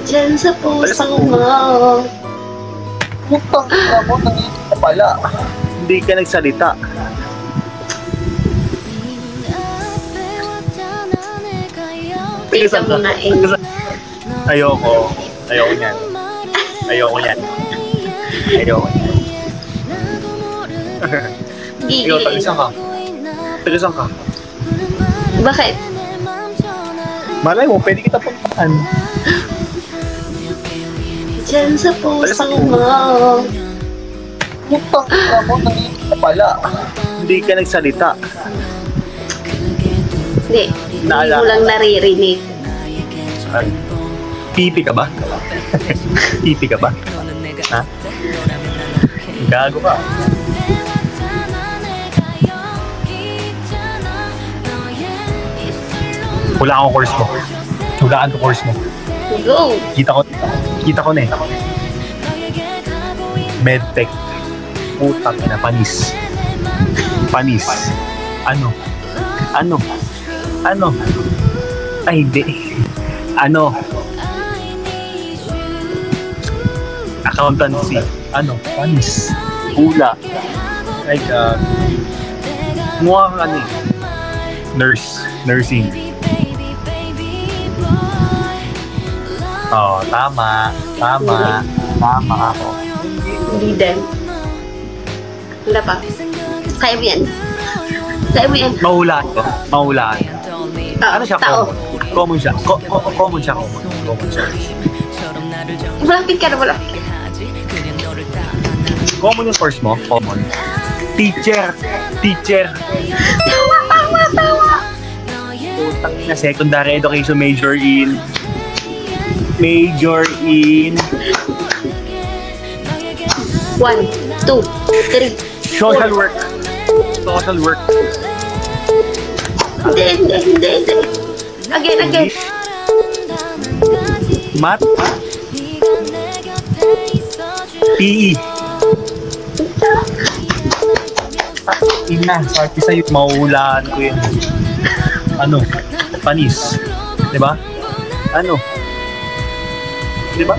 Diyan sa puso mo. Putang ina mo, nangingin ka pala. Hindi ka nagsalita. Ikaw muna eh. Ayoko. Ayoko niyan. Ayoko niyan. Ayoko niyan. Ikaw, Gigil. tagisan ka. Tagisan ka. Bakit? Malay mo, pwede kita puntahan. Diyan sa puso mo. Putang ina mo, nangingin ka pala. Hindi ka nagsalita. Hindi. Hindi mo lang naririnig. Ay, pipi ka ba? Pipi ka ba? Ha? Gago ka. Wala akong course mo. Hulaan ko course mo. Go! Kita ko na eh. Medtech. Putang ina, panis. Panis. Ano? Ay, hindi. Ano? Accountancy. Panis. Hula. Ay, mukha kang Nursing. Oh, tama ako. Hindi din. Wala pa. Kaya mo yan. Mahulaan. Ah, Ano siya? tao. Common siya. Common siya. Malapit ka na, malapit. Common yung course mo? Common. Teacher. Putang ina, secondary education major in 1, 2, 3. social work. Hindi. Again. Math. PE. Ina, sabi sa'yo, mahuhulaan ko yun. Panis. Diba? Diba?